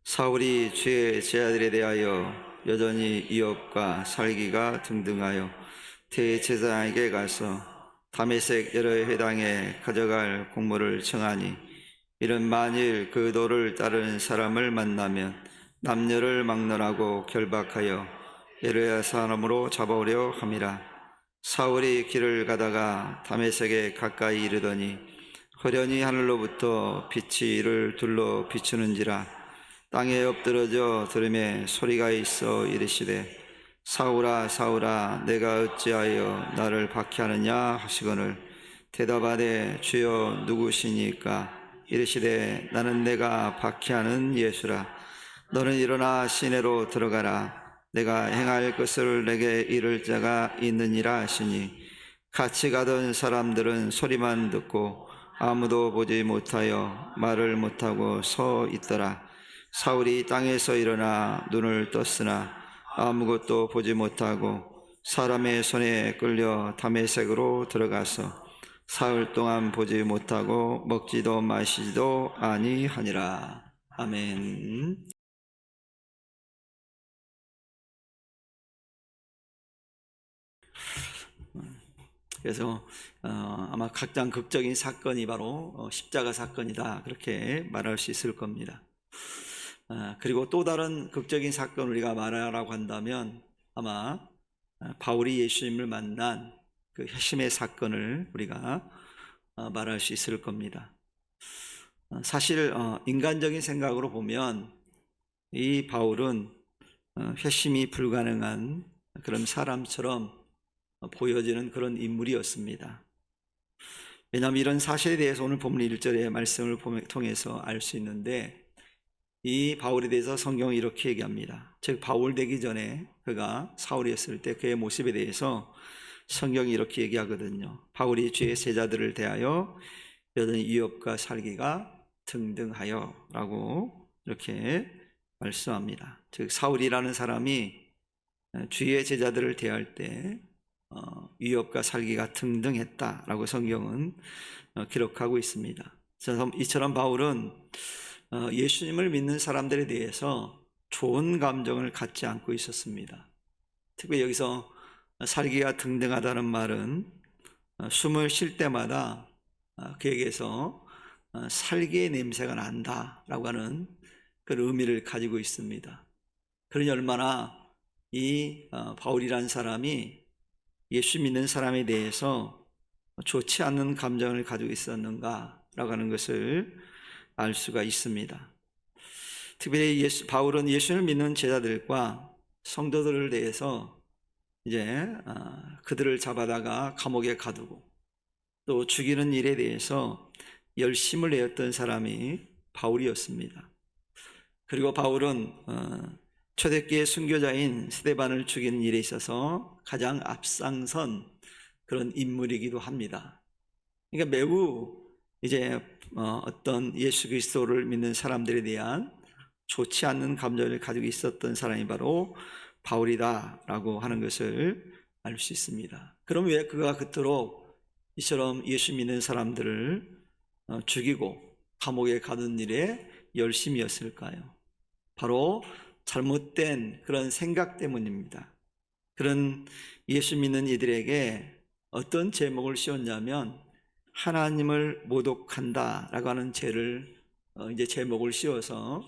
사울이 주의 제자들에 대하여 여전히 이업과 살기가 등등하여 대제사장에게 가서 다메섹 여러 회당에 가져갈 공무를 청하니, 이는 만일 그 도를 따르는 사람을 만나면 남녀를 막론하고 결박하여 에르야 사람으로 잡아오려 함이라. 사울이 길을 가다가 다메섹에 가까이 이르더니 허련히 하늘로부터 빛이 이를 둘러 비추는지라. 땅에 엎드러져 들음에 소리가 있어 이르시되, 사울아 사울아 내가 어찌하여 나를 박해하느냐 하시거늘, 대답하되 주여 누구시니까? 이르시되 나는 내가 박해하는 예수라. 너는 일어나 시내로 들어가라. 내가 행할 것을 내게 이를 자가 있느니라 하시니, 같이 가던 사람들은 소리만 듣고 아무도 보지 못하여 말을 못하고 서 있더라. 사울이 땅에서 일어나 눈을 떴으나 아무것도 보지 못하고 사람의 손에 끌려 다메섹으로 들어가서 사흘 동안 보지 못하고 먹지도 마시지도 아니하니라. 아멘. 그래서 아마 가장 극적인 사건이 바로 십자가 사건이다, 그렇게 말할 수 있을 겁니다. 그리고 또 다른 극적인 사건을 우리가 말하라고 한다면 아마 바울이 예수님을 만난 그 회심의 사건을 우리가 말할 수 있을 겁니다. 사실 인간적인 생각으로 보면 이 바울은 회심이 불가능한 그런 사람처럼 보여지는 그런 인물이었습니다. 왜냐하면 이런 사실에 대해서 오늘 본문 1절의 말씀을 통해서 알 수 있는데, 이 바울에 대해서 성경은 이렇게 얘기합니다. 즉 바울 되기 전에 그가 사울이었을 때 그의 모습에 대해서 성경이 이렇게 얘기하거든요. 바울이 주의 제자들을 대하여 여전히 위협과 살기가 등등하여 라고 이렇게 말씀합니다. 즉 사울이라는 사람이 주의 제자들을 대할 때 위협과 살기가 등등했다라고 성경은 기록하고 있습니다. 이처럼 바울은 예수님을 믿는 사람들에 대해서 좋은 감정을 갖지 않고 있었습니다. 특히 여기서 살기가 등등하다는 말은 숨을 쉴 때마다 그에게서 살기의 냄새가 난다라고 하는 그런 의미를 가지고 있습니다. 그러니 얼마나 이 바울이라는 사람이 예수 믿는 사람에 대해서 좋지 않은 감정을 가지고 있었는가라고 하는 것을 알 수가 있습니다. 특별히 바울은 예수를 믿는 제자들과 성도들을 대해서 이제 그들을 잡아다가 감옥에 가두고 또 죽이는 일에 대해서 열심을 내었던 사람이 바울이었습니다. 그리고 바울은 초대교회 순교자인 스데반을 죽이는 일에 있어서 가장 앞장선 그런 인물이기도 합니다. 그러니까 매우 이제 어떤 예수 그리스도를 믿는 사람들에 대한 좋지 않는 감정을 가지고 있었던 사람이 바로 바울이다라고 하는 것을 알 수 있습니다. 그럼 왜 그가 그토록 이처럼 예수 믿는 사람들을 죽이고 감옥에 가둔 일에 열심이었을까요? 바로 잘못된 그런 생각 때문입니다. 그런 예수 믿는 이들에게 어떤 제목을 씌웠냐면 하나님을 모독한다라고 하는 죄를 이제 제목을 씌워서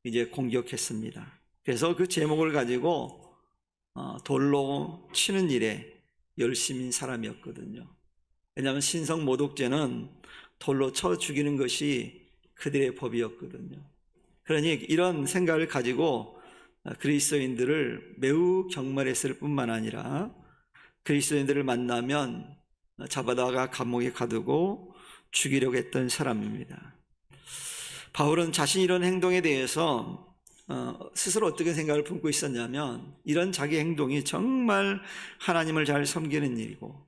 이제 공격했습니다. 그래서 그 제목을 가지고 돌로 치는 일에 열심인 사람이었거든요. 왜냐하면 신성 모독죄는 돌로 쳐 죽이는 것이 그들의 법이었거든요. 그러니 이런 생각을 가지고 그리스도인들을 매우 경멸했을 뿐만 아니라 그리스도인들을 만나면 잡아다가 감옥에 가두고 죽이려고 했던 사람입니다. 바울은 자신이 이런 행동에 대해서 스스로 어떻게 생각을 품고 있었냐면, 이런 자기 행동이 정말 하나님을 잘 섬기는 일이고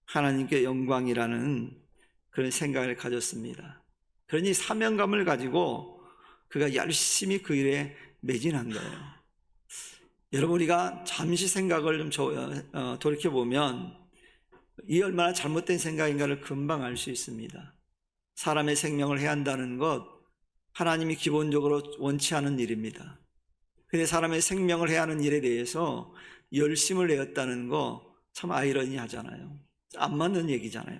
하나님께 영광이라는 그런 생각을 가졌습니다. 그러니 사명감을 가지고 그가 열심히 그 일에 매진한 거예요. 여러분, 우리가 잠시 생각을 좀 돌이켜보면 이 얼마나 잘못된 생각인가를 금방 알 수 있습니다. 사람의 생명을 해한다는 것, 하나님이 기본적으로 원치 않은 일입니다. 근데 사람의 생명을 해야 하는 일에 대해서 열심을 내었다는 거 참 아이러니하잖아요. 안 맞는 얘기잖아요.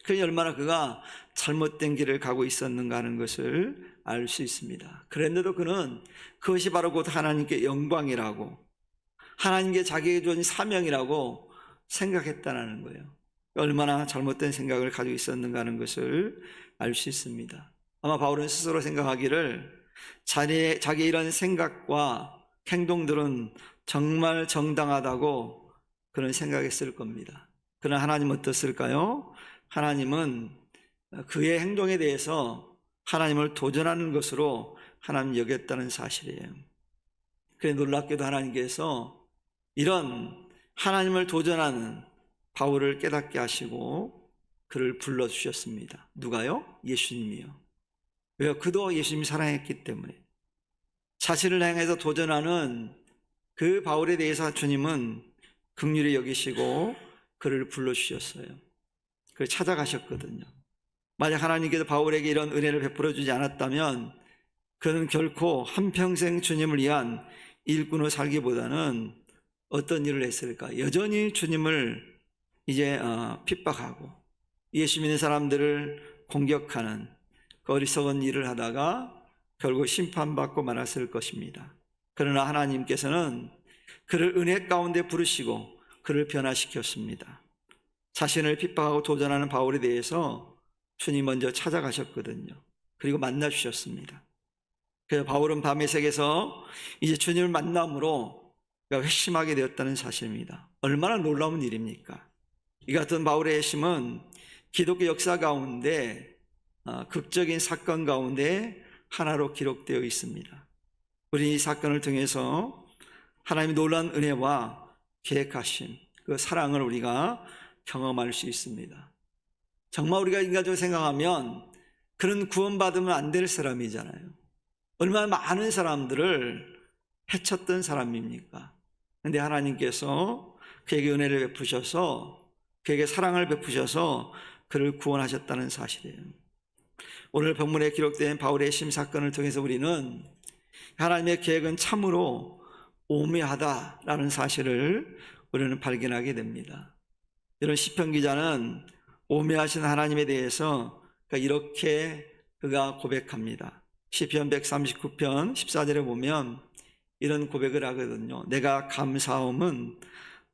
그러니 얼마나 그가 잘못된 길을 가고 있었는가 하는 것을 알 수 있습니다. 그런데도 그는 그것이 바로 곧 하나님께 영광이라고, 하나님께 자기에게 주어진 사명이라고 생각했다는 거예요. 얼마나 잘못된 생각을 가지고 있었는가 하는 것을 알 수 있습니다. 아마 바울은 스스로 생각하기를 자기의 이런 생각과 행동들은 정말 정당하다고 그런 생각했을 겁니다. 그러나 하나님은 어떻을까요? 하나님은 그의 행동에 대해서 하나님을 도전하는 것으로 하나님 여겼다는 사실이에요. 그래 놀랍게도 하나님께서 이런 하나님을 도전하는 바울을 깨닫게 하시고 그를 불러주셨습니다. 누가요? 예수님이요. 왜요? 그도 예수님이 사랑했기 때문에. 자신을 향해서 도전하는 그 바울에 대해서 주님은 긍휼히 여기시고 그를 불러주셨어요. 그를 찾아가셨거든요. 만약 하나님께서 바울에게 이런 은혜를 베풀어 주지 않았다면 그는 결코 한평생 주님을 위한 일꾼으로 살기보다는 어떤 일을 했을까? 여전히 주님을 이제 핍박하고 예수 믿는 사람들을 공격하는 그 어리석은 일을 하다가 결국 심판받고 말았을 것입니다. 그러나 하나님께서는 그를 은혜 가운데 부르시고 그를 변화시켰습니다. 자신을 핍박하고 도전하는 바울에 대해서 주님 먼저 찾아가셨거든요. 그리고 만나주셨습니다. 그래서 바울은 밤에색에서 이제 주님을 만남으로 회심하게 되었다는 사실입니다. 얼마나 놀라운 일입니까? 이 같은 바울의 회심은 기독교 역사 가운데 극적인 사건 가운데 하나로 기록되어 있습니다. 우리 이 사건을 통해서 하나님의 놀라운 은혜와 계획하신 그 사랑을 우리가 경험할 수 있습니다. 정말 우리가 인간적으로 생각하면 그런 구원받으면 안 될 사람이잖아요. 얼마나 많은 사람들을 해쳤던 사람입니까? 그런데 하나님께서 그에게 은혜를 베푸셔서 그에게 사랑을 베푸셔서 그를 구원하셨다는 사실이에요. 오늘 본문에 기록된 바울의 심 사건을 통해서 우리는 하나님의 계획은 참으로 오묘하다라는 사실을 우리는 발견하게 됩니다. 이런 시편 기자는 오묘하신 하나님에 대해서 이렇게 그가 고백합니다. 시편 139편 14절에 보면 이런 고백을 하거든요. 내가 감사함은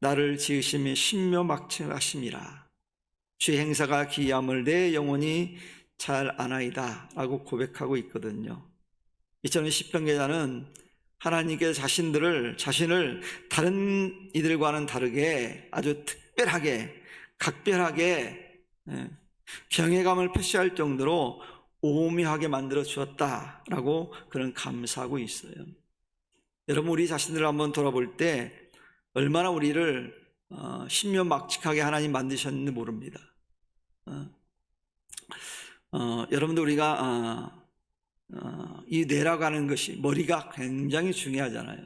나를 지으심이 신묘막측하심이라. 주의 행사가 기이함을 내 영혼이 잘 아나이다 라고 고백하고 있거든요. 이처럼 시편 기자는 하나님께서 자신을 다른 이들과는 다르게 아주 특별하게 각별하게 경외감을 표시할 정도로 오묘하게 만들어 주었다라고 그런 감사하고 있어요. 여러분 우리 자신들을 한번 돌아볼 때 얼마나 우리를 신묘막측하게 하나님 만드셨는지 모릅니다. 여러분들 우리가 이 뇌라고 하는 것이 머리가 굉장히 중요하잖아요.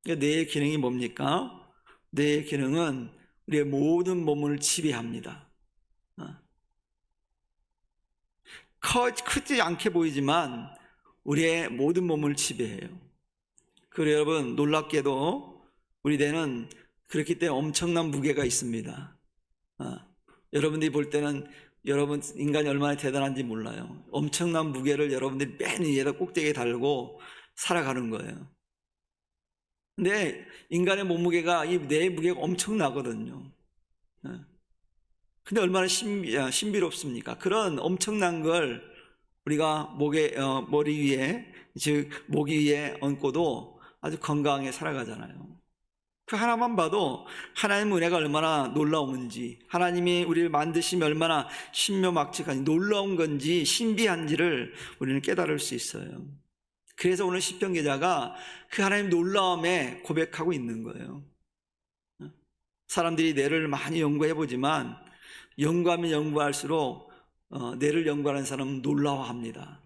뇌의 기능이 뭡니까? 뇌의 기능은 우리의 모든 몸을 지배합니다. 크지 않게 보이지만 우리의 모든 몸을 지배해요. 그리고 여러분 놀랍게도 우리 뇌는 그렇기 때문에 엄청난 무게가 있습니다. 여러분들이 볼 때는 여러분 인간이 얼마나 대단한지 몰라요. 엄청난 무게를 여러분들이 맨 위에다 꼭대기에 달고 살아가는 거예요. 근데 인간의 몸무게가 이 뇌의 무게가 엄청나거든요. 근데 얼마나 신비롭습니까? 그런 엄청난 걸 우리가 머리 위에, 즉 목 위에 얹고도 아주 건강하게 살아가잖아요. 그 하나만 봐도 하나님의 은혜가 얼마나 놀라운지, 하나님이 우리를 만드시면 얼마나 신묘막측한지, 놀라운 건지 신비한지를 우리는 깨달을 수 있어요. 그래서 오늘 시편 기자가 그 하나님의 놀라움에 고백하고 있는 거예요. 사람들이 뇌를 많이 연구해보지만 연구하면 연구할수록 뇌를 연구하는 사람은 놀라워합니다.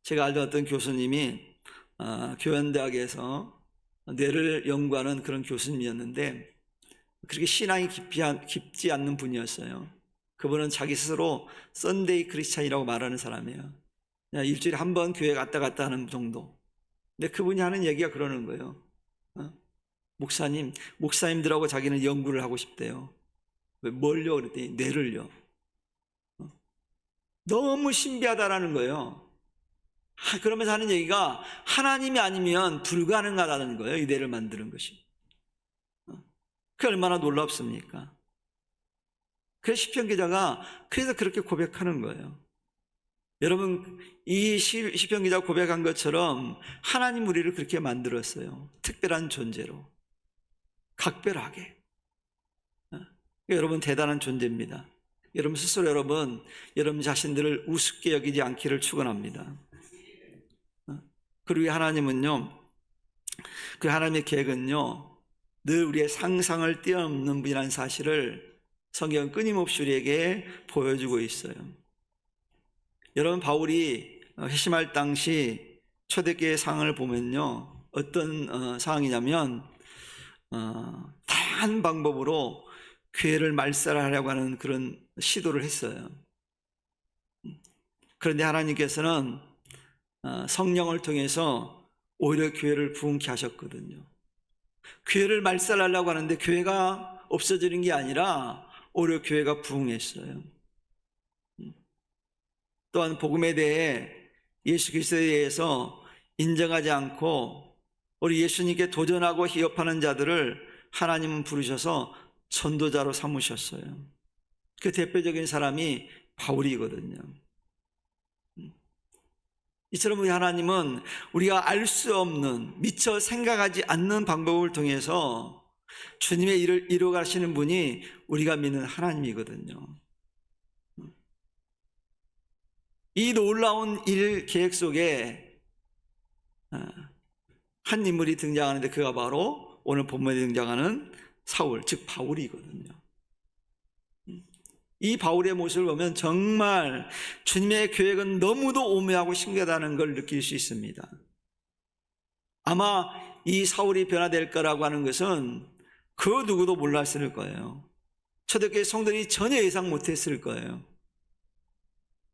제가 알던 어떤 교수님이 교연대학에서 뇌를 연구하는 그런 교수님이었는데 그렇게 신앙이 깊지 않는 분이었어요. 그분은 자기 스스로 썬데이 크리스찬이라고 말하는 사람이에요. 일주일에 한 번 교회 갔다 갔다 하는 정도. 근데 그분이 하는 얘기가 그러는 거예요. 목사님들하고 자기는 연구를 하고 싶대요. 뭘요? 그랬더니 뇌를요. 너무 신비하다라는 거예요. 그러면서 하는 얘기가 하나님이 아니면 불가능하다는 거예요. 이 뇌를 만드는 것이. 그게 얼마나 놀랍습니까? 그래서 시편 기자가 그래서 그렇게 고백하는 거예요. 여러분, 이 시편 기자가 고백한 것처럼 하나님 우리를 그렇게 만들었어요. 특별한 존재로, 각별하게. 여러분 대단한 존재입니다. 여러분 스스로 여러분 자신들을 우습게 여기지 않기를 축원합니다. 그리고 하나님은요, 그 하나님의 계획은요, 늘 우리의 상상을 뛰어넘는 분이라는 사실을 성경은 끊임없이 우리에게 보여주고 있어요. 여러분, 바울이 회심할 당시 초대교회 상황을 보면요, 어떤 상황이냐면 다양한 방법으로 교회를 말살하려고 하는 그런 시도를 했어요. 그런데 하나님께서는 성령을 통해서 오히려 교회를 부흥케 하셨거든요. 교회를 말살하려고 하는데 교회가 없어지는 게 아니라 오히려 교회가 부흥했어요. 또한 복음에 대해 예수 그리스도에 대해서 인정하지 않고 우리 예수님께 도전하고 희업하는 자들을 하나님은 부르셔서 전도자로 삼으셨어요. 그 대표적인 사람이 바울이거든요. 이처럼 우리 하나님은 우리가 알 수 없는, 미처 생각하지 않는 방법을 통해서 주님의 일을 이루어가시는 분이 우리가 믿는 하나님이거든요. 이 놀라운 일 계획 속에 한 인물이 등장하는데 그가 바로 오늘 본문에 등장하는 사울, 즉 바울이거든요. 이 바울의 모습을 보면 정말 주님의 계획은 너무도 오묘하고 신기하다는 걸 느낄 수 있습니다. 아마 이 사울이 변화될 거라고 하는 것은 그 누구도 몰랐을 거예요. 초대교회 성도들이 전혀 예상 못했을 거예요.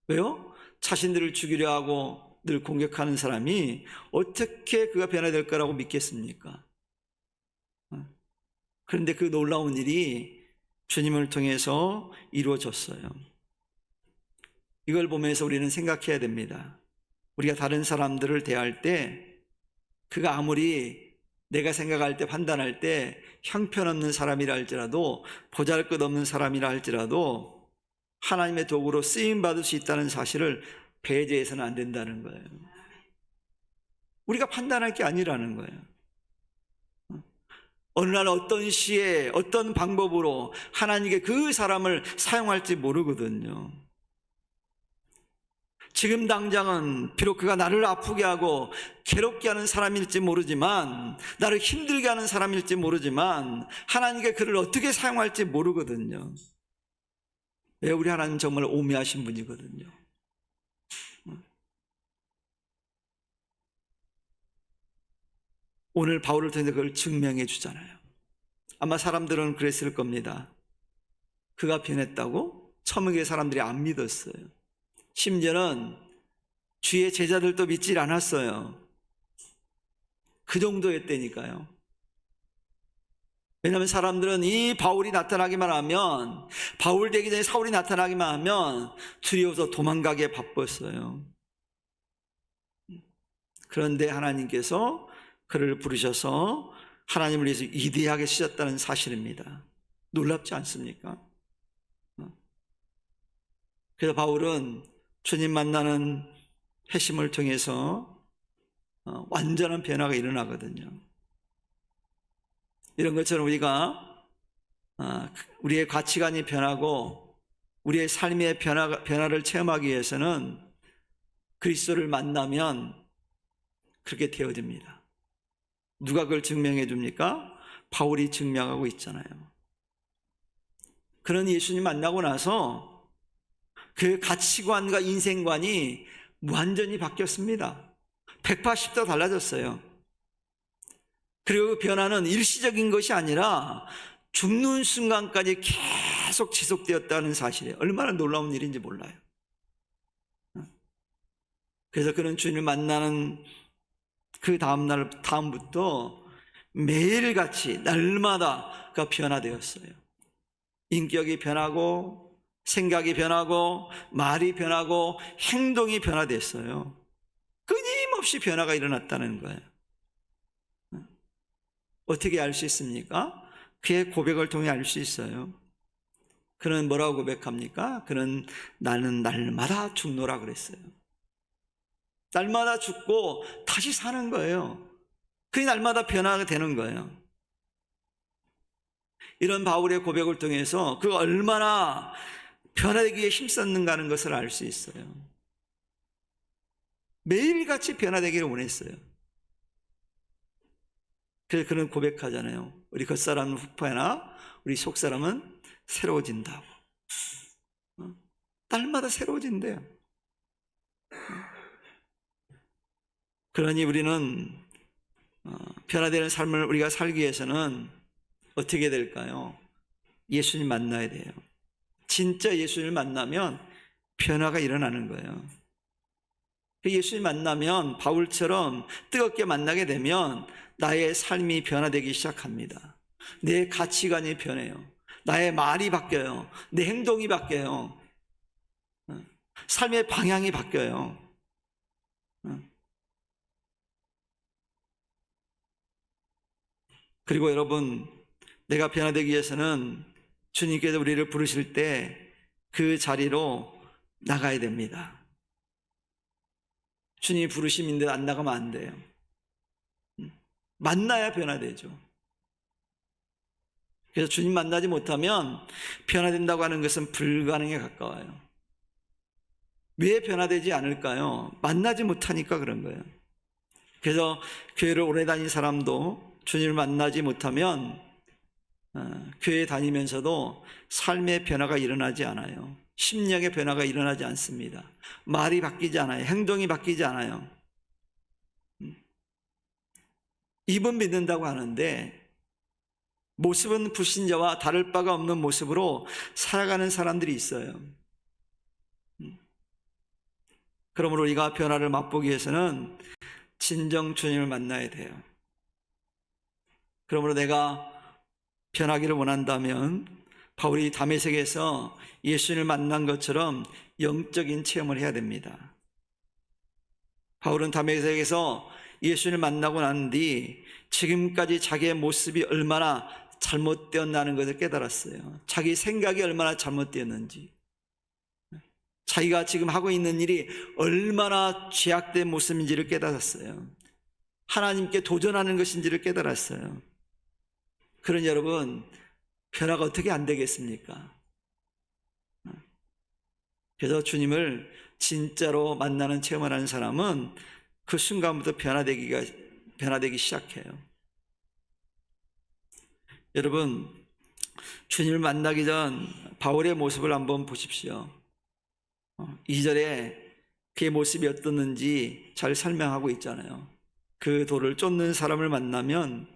왜요? 자신들을 죽이려 하고 늘 공격하는 사람이 어떻게 그가 변화될 거라고 믿겠습니까? 그런데 그 놀라운 일이 주님을 통해서 이루어졌어요. 이걸 보면서 우리는 생각해야 됩니다. 우리가 다른 사람들을 대할 때 그가 아무리 내가 생각할 때 판단할 때 형편없는 사람이라 할지라도 보잘것없는 사람이라 할지라도 하나님의 도구로 쓰임받을 수 있다는 사실을 배제해서는 안 된다는 거예요. 우리가 판단할 게 아니라는 거예요. 어느 날 어떤 시에 어떤 방법으로 하나님께 그 사람을 사용할지 모르거든요. 지금 당장은 비록 그가 나를 아프게 하고 괴롭게 하는 사람일지 모르지만, 나를 힘들게 하는 사람일지 모르지만 하나님께 그를 어떻게 사용할지 모르거든요. 왜? 우리 하나님 정말 오묘하신 분이거든요. 오늘 바울을 통해서 그걸 증명해 주잖아요. 아마 사람들은 그랬을 겁니다. 그가 변했다고? 처음에 사람들이 안 믿었어요. 심지어는 주의 제자들도 믿질 않았어요. 그 정도였다니까요. 왜냐하면 사람들은 이 바울이 나타나기만 하면, 바울 되기 전에 사울이 나타나기만 하면 두려워서 도망가기에 바빴어요. 그런데 하나님께서 그를 부르셔서 하나님을 위해서 위대하게 쓰셨다는 사실입니다. 놀랍지 않습니까? 그래서 바울은 주님 만나는 회심을 통해서 완전한 변화가 일어나거든요. 이런 것처럼 우리가 우리의 가치관이 변하고 우리의 삶의 변화를 체험하기 위해서는 그리스도를 만나면 그렇게 되어집니다. 누가 그걸 증명해 줍니까? 바울이 증명하고 있잖아요. 그런 예수님 만나고 나서 그 가치관과 인생관이 완전히 바뀌었습니다. 180도 달라졌어요. 그리고 그 변화는 일시적인 것이 아니라 죽는 순간까지 계속 지속되었다는 사실이에요. 얼마나 놀라운 일인지 몰라요. 그래서 그는 주님을 만나는 그 다음부터 매일같이 날마다 그가 변화되었어요. 인격이 변하고 생각이 변하고 말이 변하고 행동이 변화됐어요. 끊임없이 변화가 일어났다는 거예요. 어떻게 알 수 있습니까? 그의 고백을 통해 알 수 있어요. 그는 뭐라고 고백합니까? 그는 나는 날마다 죽노라 그랬어요. 날마다 죽고 다시 사는 거예요. 그게 날마다 변화가 되는 거예요. 이런 바울의 고백을 통해서 그가 얼마나 변화되기 위해 힘썼는가 하는 것을 알 수 있어요. 매일같이 변화되기를 원했어요. 그래서 그는 고백하잖아요. 우리 겉사람은 후패나 우리 속사람은 새로워진다고. 날마다 새로워진대요. 그러니 우리는 변화되는 삶을 우리가 살기 위해서는 어떻게 될까요? 예수님 만나야 돼요. 진짜 예수님을 만나면 변화가 일어나는 거예요. 예수님 만나면 바울처럼 뜨겁게 만나게 되면 나의 삶이 변화되기 시작합니다. 내 가치관이 변해요. 나의 말이 바뀌어요. 내 행동이 바뀌어요. 삶의 방향이 바뀌어요. 그리고 여러분, 내가 변화되기 위해서는 주님께서 우리를 부르실 때 그 자리로 나가야 됩니다. 주님이 부르심인데 안 나가면 안 돼요. 만나야 변화되죠. 그래서 주님 만나지 못하면 변화된다고 하는 것은 불가능에 가까워요. 왜 변화되지 않을까요? 만나지 못하니까 그런 거예요. 그래서 교회를 오래 다닌 사람도 주님을 만나지 못하면 교회 다니면서도 삶의 변화가 일어나지 않아요. 심령의 변화가 일어나지 않습니다. 말이 바뀌지 않아요. 행동이 바뀌지 않아요. 입은 믿는다고 하는데 모습은 불신자와 다를 바가 없는 모습으로 살아가는 사람들이 있어요. 그러므로 우리가 변화를 맛보기 위해서는 진정 주님을 만나야 돼요. 그러므로 내가 변하기를 원한다면 바울이 다메섹에서 예수님을 만난 것처럼 영적인 체험을 해야 됩니다. 바울은 다메섹에서 예수님을 만나고 난 뒤 지금까지 자기의 모습이 얼마나 잘못되었다는 것을 깨달았어요. 자기 생각이 얼마나 잘못되었는지, 자기가 지금 하고 있는 일이 얼마나 죄악된 모습인지를 깨달았어요. 하나님께 도전하는 것인지를 깨달았어요. 그런 여러분, 변화가 어떻게 안 되겠습니까? 그래서 주님을 진짜로 만나는 체험을 하는 사람은 그 순간부터 변화되기 시작해요. 여러분, 주님을 만나기 전 바울의 모습을 한번 보십시오. 2절에 그의 모습이 어떻는지 잘 설명하고 있잖아요. 그 돌을 쫓는 사람을 만나면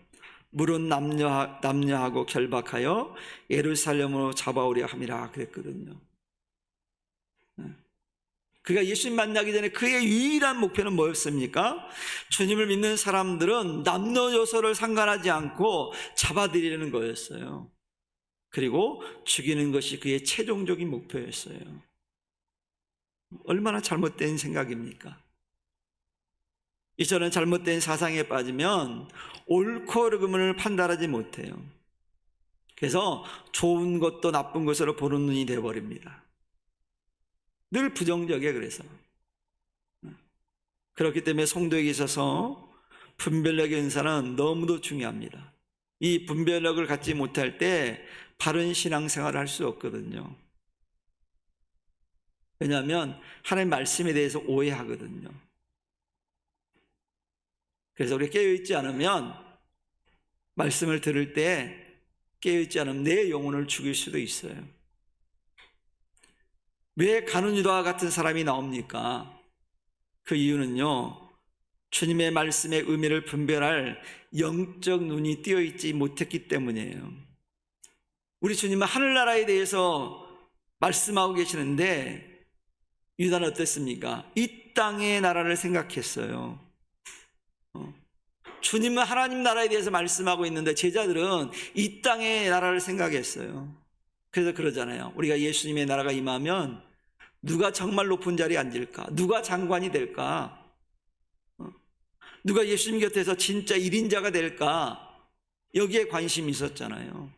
물은 남녀하고 결박하여 예루살렘으로 잡아오려 함이라 그랬거든요. 그가 예수님 만나기 전에 그의 유일한 목표는 뭐였습니까? 주님을 믿는 사람들은 남녀노소를 상관하지 않고 잡아들이려는 거였어요. 그리고 죽이는 것이 그의 최종적인 목표였어요. 얼마나 잘못된 생각입니까? 이처럼 잘못된 사상에 빠지면 옳고 그름을 판단하지 못해요. 그래서 좋은 것도 나쁜 것으로 보는 눈이 되어버립니다. 늘 부정적이에요. 그래서 그렇기 때문에 성도에게 있어서 분별력의 은사는 너무도 중요합니다. 이 분별력을 갖지 못할 때 바른 신앙생활을 할 수 없거든요. 왜냐하면 하나님 말씀에 대해서 오해하거든요. 그래서 우리 깨어있지 않으면 말씀을 들을 때 깨어있지 않으면 내 영혼을 죽일 수도 있어요. 왜 가룟 유다와 같은 사람이 나옵니까? 그 이유는요, 주님의 말씀의 의미를 분별할 영적 눈이 띄어있지 못했기 때문이에요. 우리 주님은 하늘나라에 대해서 말씀하고 계시는데 유다는 어땠습니까? 이 이 땅의 나라를 생각했어요. 주님은 하나님 나라에 대해서 말씀하고 있는데 제자들은 이 땅의 나라를 생각했어요. 그래서 그러잖아요. 우리가 예수님의 나라가 임하면 누가 정말 높은 자리에 앉을까? 누가 장관이 될까? 누가 예수님 곁에서 진짜 1인자가 될까? 여기에 관심이 있었잖아요.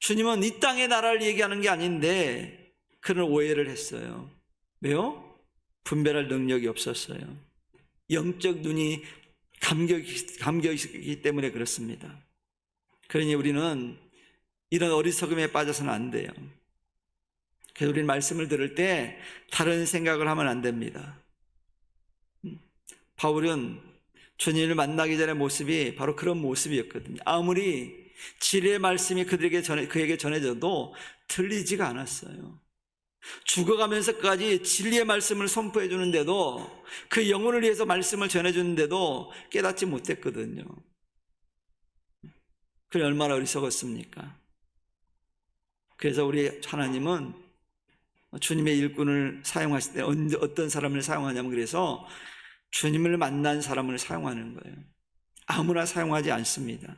주님은 이 땅의 나라를 얘기하는 게 아닌데 그런 오해를 했어요. 왜요? 분별할 능력이 없었어요. 영적 눈이 감겨 있기 때문에 그렇습니다. 그러니 우리는 이런 어리석음에 빠져서는 안 돼요. 그래서 우리는 말씀을 들을 때 다른 생각을 하면 안 됩니다. 바울은 주님을 만나기 전의 모습이 바로 그런 모습이었거든요. 아무리 진리의 말씀이 그에게 전해져도 들리지가 않았어요. 죽어가면서까지 진리의 말씀을 선포해 주는데도, 그 영혼을 위해서 말씀을 전해 주는데도 깨닫지 못했거든요. 그게 얼마나 어리석었습니까? 그래서 우리 하나님은 주님의 일꾼을 사용하실 때 어떤 사람을 사용하냐면, 그래서 주님을 만난 사람을 사용하는 거예요. 아무나 사용하지 않습니다.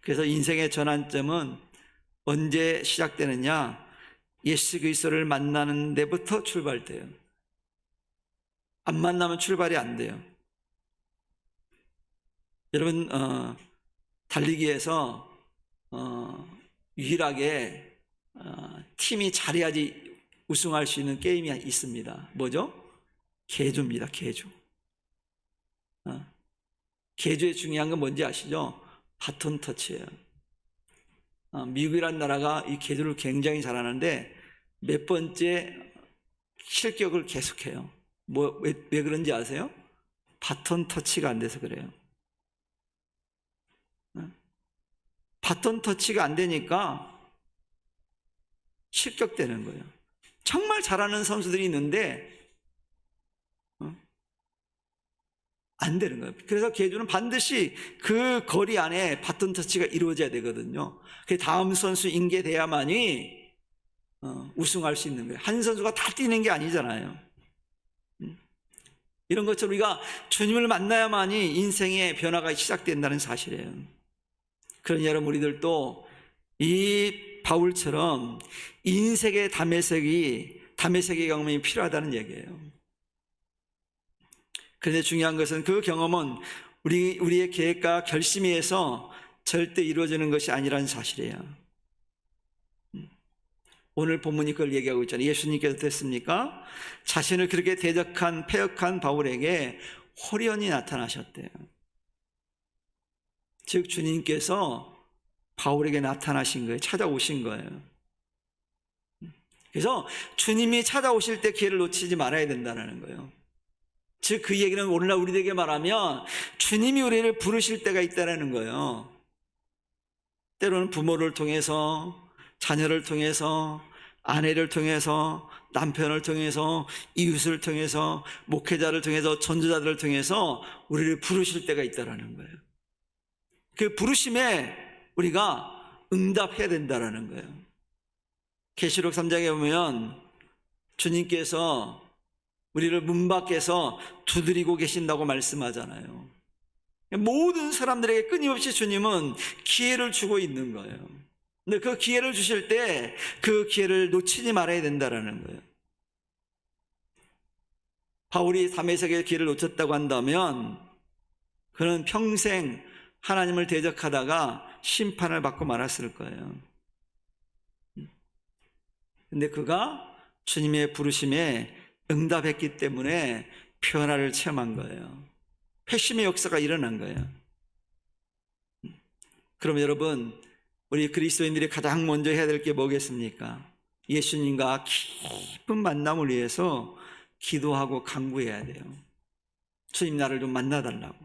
그래서 인생의 전환점은 언제 시작되느냐? 예수 그리스도를 만나는 데부터 출발돼요. 안 만나면 출발이 안 돼요. 여러분, 달리기에서 유일하게 팀이 잘해야지 우승할 수 있는 게임이 있습니다. 뭐죠? 계주입니다. 계주. 계주의 중요한 건 뭔지 아시죠? 바톤 터치예요. 미국이라는 나라가 이 계주를 굉장히 잘하는데 몇 번째 실격을 계속해요. 왜 그런지 아세요? 바톤 터치가 안 돼서 그래요. 바톤 터치가 안 되니까 실격되는 거예요. 정말 잘하는 선수들이 있는데 안 되는 거예요. 그래서 계주는 반드시 그 거리 안에 바톤 터치가 이루어져야 되거든요. 그 다음 선수 인계돼야만이 우승할 수 있는 거예요. 한 선수가 다 뛰는 게 아니잖아요. 이런 것처럼 우리가 주님을 만나야만이 인생의 변화가 시작된다는 사실이에요. 그러니 여러분, 우리들도 이 바울처럼 인생의 담에색의 경험이 필요하다는 얘기예요. 그런데 중요한 것은 그 경험은 우리의 계획과 결심에 의해서 절대 이루어지는 것이 아니라는 사실이에요. 오늘 본문이 그걸 얘기하고 있잖아요. 예수님께서 됐습니까? 자신을 그렇게 대적한 패역한 바울에게 호련히 나타나셨대요. 즉 주님께서 바울에게 나타나신 거예요. 찾아오신 거예요. 그래서 주님이 찾아오실 때 기회를 놓치지 말아야 된다는 거예요. 즉 그 얘기는 오늘날 우리에게 말하면 주님이 우리를 부르실 때가 있다는 거예요. 때로는 부모를 통해서, 자녀를 통해서, 아내를 통해서, 남편을 통해서, 이웃을 통해서, 목회자를 통해서, 전도자들을 통해서 우리를 부르실 때가 있다는 거예요. 그 부르심에 우리가 응답해야 된다는 거예요. 계시록 3장에 보면 주님께서 우리를 문 밖에서 두드리고 계신다고 말씀하잖아요. 모든 사람들에게 끊임없이 주님은 기회를 주고 있는 거예요. 근데 그 기회를 주실 때 그 기회를 놓치지 말아야 된다는 거예요. 바울이 다메섹의 기회를 놓쳤다고 한다면 그는 평생 하나님을 대적하다가 심판을 받고 말았을 거예요. 근데 그가 주님의 부르심에 응답했기 때문에 변화를 체험한 거예요. 회심의 역사가 일어난 거예요. 그럼 여러분, 우리 그리스도인들이 가장 먼저 해야 될 게 뭐겠습니까? 예수님과 깊은 만남을 위해서 기도하고 간구해야 돼요. 주님, 나를 좀 만나달라고.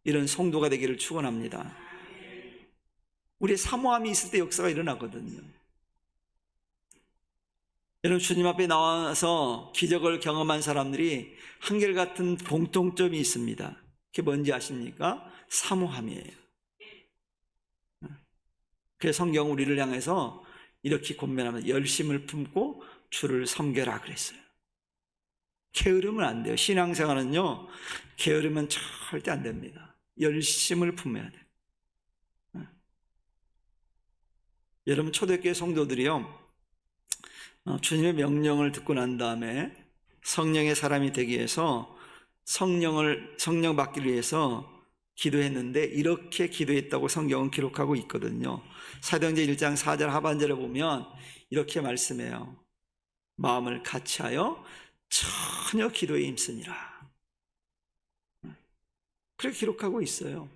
이런 성도가 되기를 축원합니다. 우리의 사모함이 있을 때 역사가 일어나거든요. 여러분, 주님 앞에 나와서 기적을 경험한 사람들이 한결같은 공통점이 있습니다. 그게 뭔지 아십니까? 사모함이에요. 그래서 성경은 우리를 향해서 이렇게 권면하면 열심을 품고 주를 섬겨라 그랬어요. 게으르면 안 돼요. 신앙생활은요, 게으르면 절대 안 됩니다. 열심을 품어야 돼요. 여러분, 초대교회 성도들이요, 주님의 명령을 듣고 난 다음에 성령의 사람이 되기 위해서 성령 받기 위해서 기도했는데 이렇게 기도했다고 성경은 기록하고 있거든요. 사도행전 1장 4절 하반절에 보면 이렇게 말씀해요. 마음을 같이하여 전혀 기도에 힘쓰니라. 그렇게 기록하고 있어요.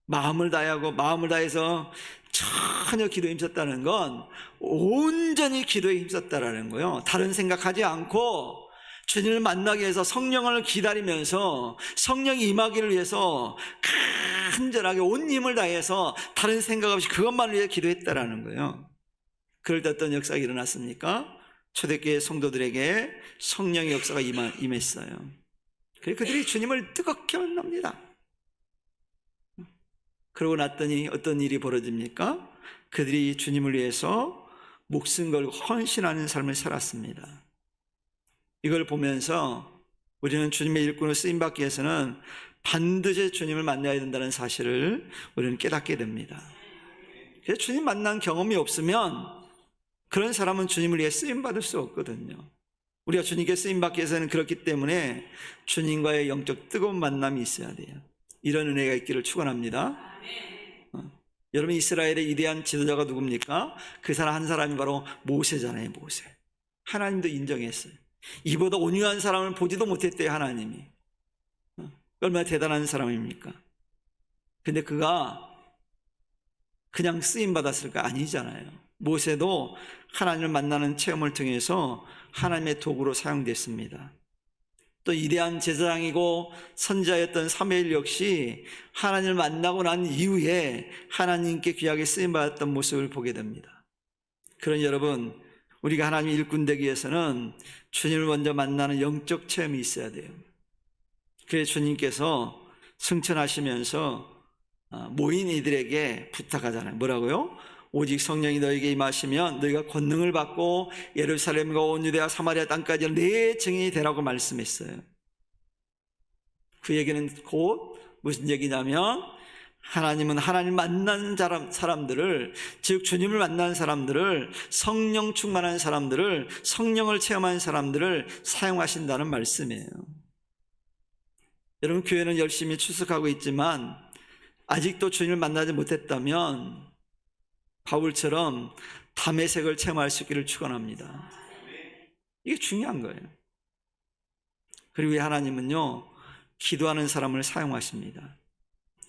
마음을 다해서 전혀 기도에 힘썼다는 건 온전히 기도에 힘썼다라는 거예요. 다른 생각하지 않고 주님을 만나기 위해서 성령을 기다리면서 성령이 임하기를 위해서 간절하게 온 힘을 다해서 다른 생각 없이 그것만을 위해 기도했다라는 거예요. 그럴 때 어떤 역사가 일어났습니까? 초대교회 성도들에게 성령의 역사가 임했어요. 그래서 그들이 주님을 뜨겁게 만납니다. 그러고 났더니 어떤 일이 벌어집니까? 그들이 주님을 위해서 목숨 걸고 헌신하는 삶을 살았습니다. 이걸 보면서 우리는 주님의 일꾼으로 쓰임받기 위해서는 반드시 주님을 만나야 된다는 사실을 우리는 깨닫게 됩니다. 그래서 주님 만난 경험이 없으면 그런 사람은 주님을 위해 쓰임받을 수 없거든요. 우리가 주님께 쓰임받기 위해서는 그렇기 때문에 주님과의 영적 뜨거운 만남이 있어야 돼요. 이런 은혜가 있기를 축원합니다. 여러분, 이스라엘의 위대한 지도자가 누굽니까? 그 사람 한 사람이 바로 모세잖아요. 모세. 하나님도 인정했어요. 이보다 온유한 사람을 보지도 못했대요. 하나님이. 얼마나 대단한 사람입니까? 근데 그가 그냥 쓰임받았을까? 아니잖아요. 모세도 하나님을 만나는 체험을 통해서 하나님의 도구로 사용됐습니다. 또 위대한 제사장이고 선지자였던 사무엘 역시 하나님을 만나고 난 이후에 하나님께 귀하게 쓰임받았던 모습을 보게 됩니다. 그런 여러분, 우리가 하나님의 일꾼 되기 위해서는 주님을 먼저 만나는 영적 체험이 있어야 돼요. 그래서 주님께서 승천하시면서 모인 이들에게 부탁하잖아요. 뭐라고요? 오직 성령이 너에게 임하시면 너희가 권능을 받고 예루살렘과 온 유대와 사마리아 땅까지 내 증인이 되라고 말씀했어요. 그 얘기는 곧 무슨 얘기냐면 하나님은 하나님 만난 사람들을, 즉 주님을 만난 사람들을, 성령 충만한 사람들을, 성령을 체험한 사람들을 사용하신다는 말씀이에요. 여러분, 교회는 열심히 출석하고 있지만 아직도 주님을 만나지 못했다면 바울처럼 담의색을 체험할 수 있기를 축원합니다. 이게 중요한 거예요. 그리고 하나님은요, 기도하는 사람을 사용하십니다.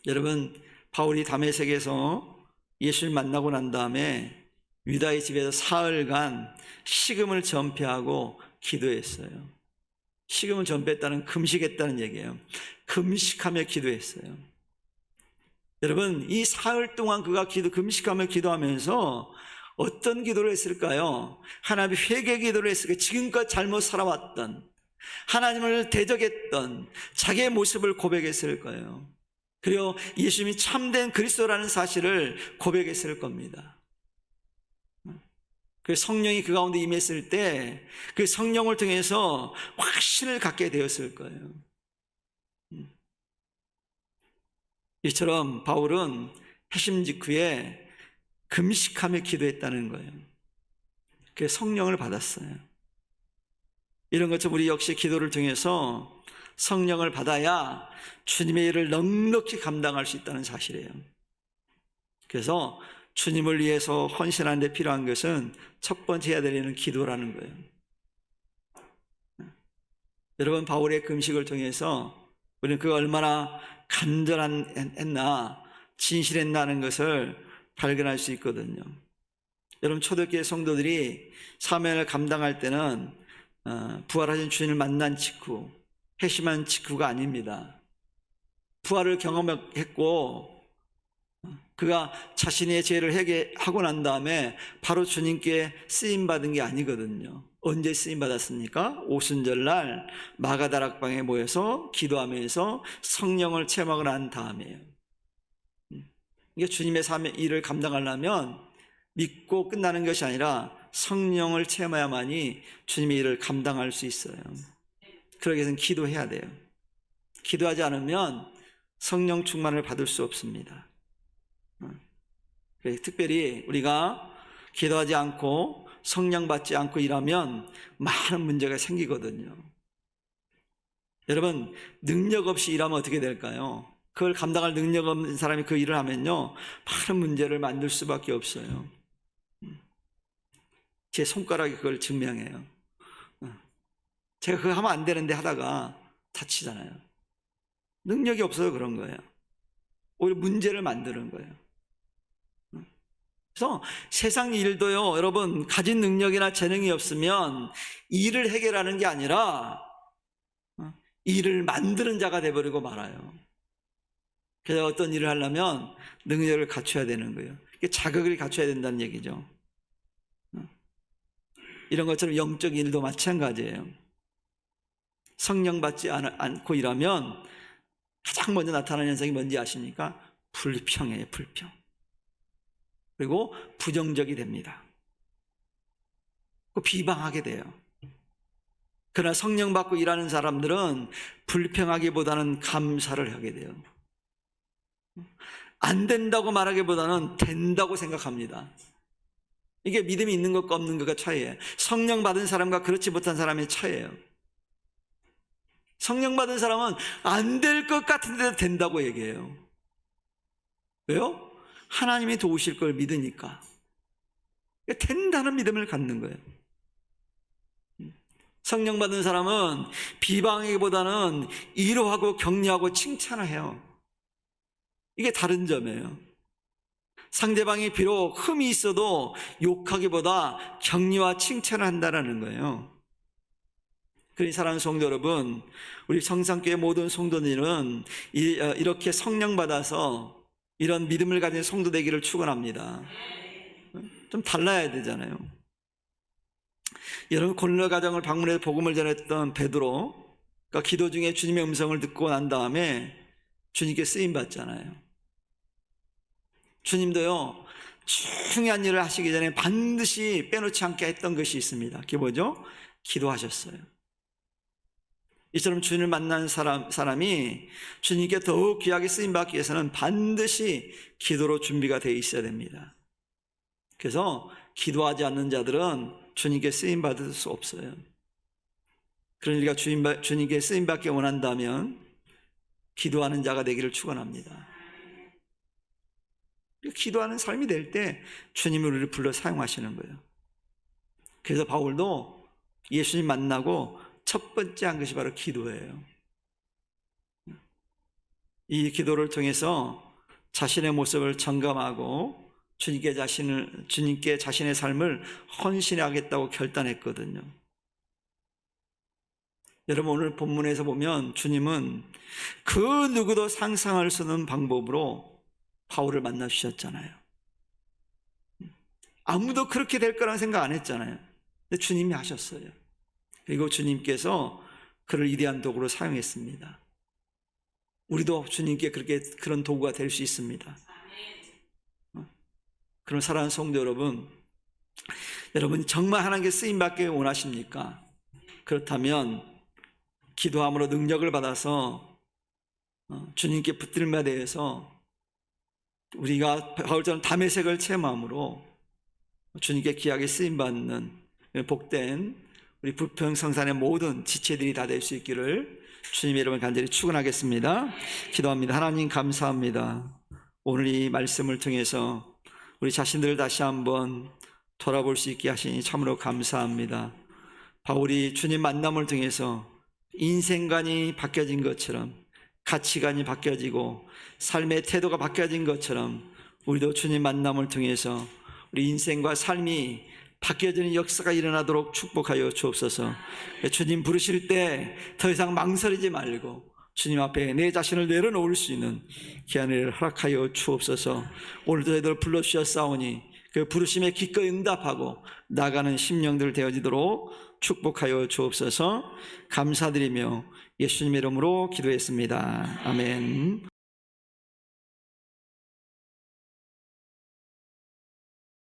여러분, 바울이 담의색에서 예수를 만나고 난 다음에 유다의 집에서 사흘간 식음을 전폐하고 기도했어요. 식음을 전폐했다는 금식했다는 얘기예요. 금식하며 기도했어요. 여러분, 이 사흘 동안 그가 금식하며 기도하면서 어떤 기도를 했을까요? 하나님의 회개 기도를 했을까요? 지금껏 잘못 살아왔던, 하나님을 대적했던 자기의 모습을 고백했을 거예요. 그리고 예수님이 참된 그리스도라는 사실을 고백했을 겁니다. 그 성령이 그 가운데 임했을 때 그 성령을 통해서 확신을 갖게 되었을 거예요. 이처럼 바울은 회심 직후에 금식하며 기도했다는 거예요. 그래서 성령을 받았어요. 이런 것처럼 우리 역시 기도를 통해서 성령을 받아야 주님의 일을 넉넉히 감당할 수 있다는 사실이에요. 그래서 주님을 위해서 헌신하는 데 필요한 것은 첫 번째 해야 되는 기도라는 거예요. 여러분, 바울의 금식을 통해서 우리는 그가 얼마나 간절했나, 진실했나는 것을 발견할 수 있거든요. 여러분, 초대교회 성도들이 사명을 감당할 때는 부활하신 주님을 만난 직후, 회심한 직후가 아닙니다. 부활을 경험했고 그가 자신의 죄를 회개하고 난 다음에 바로 주님께 쓰임받은 게 아니거든요. 언제 쓰임받았습니까? 오순절날 마가다락방에 모여서 기도하면서 성령을 체험하고 난 다음에요. 이게 주님의 삶의 일을 감당하려면 믿고 끝나는 것이 아니라 성령을 체험해야만이 주님의 일을 감당할 수 있어요. 그러기 위해서는 기도해야 돼요. 기도하지 않으면 성령 충만을 받을 수 없습니다. 특별히 우리가 기도하지 않고 성령 받지 않고 일하면 많은 문제가 생기거든요. 여러분, 능력 없이 일하면 어떻게 될까요? 그걸 감당할 능력 없는 사람이 그 일을 하면요, 많은 문제를 만들 수밖에 없어요. 제 손가락이 그걸 증명해요. 제가 그거 하면 안 되는데 하다가 다치잖아요. 능력이 없어서 그런 거예요. 오히려 문제를 만드는 거예요. 그래서 세상 일도요, 여러분, 가진 능력이나 재능이 없으면 일을 해결하는 게 아니라 일을 만드는 자가 돼버리고 말아요. 그래서 어떤 일을 하려면 능력을 갖춰야 되는 거예요. 자격을 갖춰야 된다는 얘기죠. 이런 것처럼 영적 일도 마찬가지예요. 성령 받지 않고 일하면 가장 먼저 나타나는 현상이 뭔지 아십니까? 불평이에요, 불평. 그리고 부정적이 됩니다. 비방하게 돼요. 그러나 성령 받고 일하는 사람들은 불평하기보다는 감사를 하게 돼요. 안 된다고 말하기보다는 된다고 생각합니다. 이게 믿음이 있는 것과 없는 것과 차이예요. 성령 받은 사람과 그렇지 못한 사람의 차이예요. 성령 받은 사람은 안 될 것 같은데도 된다고 얘기해요. 왜요? 하나님이 도우실 걸 믿으니까. 된다는 믿음을 갖는 거예요. 성령 받은 사람은 비방하기보다는 위로하고 격려하고 칭찬을 해요. 이게 다른 점이에요. 상대방이 비록 흠이 있어도 욕하기보다 격려와 칭찬을 한다는 거예요. 그러니 사랑하는 성도 여러분, 우리 성산교회 모든 성도들은 이렇게 성령 받아서 이런 믿음을 가진 성도 되기를 축원합니다. 좀 달라야 되잖아요. 여러분, 고넬료 가정을 방문해서 복음을 전했던 베드로가 기도 중에 주님의 음성을 듣고 난 다음에 주님께 쓰임 받잖아요. 주님도요, 중요한 일을 하시기 전에 반드시 빼놓지 않게 했던 것이 있습니다. 그게 뭐죠? 기도하셨어요. 이처럼 주님을 만난 사람이 주님께 더욱 귀하게 쓰임받기 위해서는 반드시 기도로 준비가 되어 있어야 됩니다. 그래서 기도하지 않는 자들은 주님께 쓰임받을 수 없어요. 그러니까 주님께 쓰임받기 원한다면 기도하는 자가 되기를 축원합니다. 기도하는 삶이 될 때 주님이 우리를 불러 사용하시는 거예요. 그래서 바울도 예수님 만나고 첫 번째 한 것이 바로 기도예요. 이 기도를 통해서 자신의 모습을 점검하고 주님께 자신의 삶을 헌신하겠다고 결단했거든요. 여러분, 오늘 본문에서 보면 주님은 그 누구도 상상할 수 없는 방법으로 바울을 만나 주셨잖아요. 아무도 그렇게 될 거라는 생각 안 했잖아요. 근데 주님이 하셨어요. 그리고 주님께서 그를 위대한 도구로 사용했습니다. 우리도 주님께 그런 도구가 될 수 있습니다. 그럼 사랑하는 성도 여러분, 여러분이 정말 하나님께 쓰임받기 원하십니까? 그렇다면 기도함으로 능력을 받아서 주님께 붙들림에 대해서 우리가 바울처럼 담의색을 체험함으로 주님께 귀하게 쓰임받는 복된 우리 부평성산의 모든 지체들이 다 될 수 있기를 주님의 이름을 간절히 축원하겠습니다. 기도합니다. 하나님 감사합니다. 오늘 이 말씀을 통해서 우리 자신들을 다시 한번 돌아볼 수 있게 하시니 참으로 감사합니다. 바울이 주님 만남을 통해서 인생관이 바뀌어진 것처럼, 가치관이 바뀌어지고 삶의 태도가 바뀌어진 것처럼 우리도 주님 만남을 통해서 우리 인생과 삶이 바뀌어지는 역사가 일어나도록 축복하여 주옵소서. 주님 부르실 때 더 이상 망설이지 말고 주님 앞에 내 자신을 내려놓을 수 있는 귀한 은혜를 허락하여 주옵소서. 오늘도 저희들 불러주셨사오니 그 부르심에 기꺼이 응답하고 나가는 심령들 되어지도록 축복하여 주옵소서. 감사드리며 예수님의 이름으로 기도했습니다. 아멘.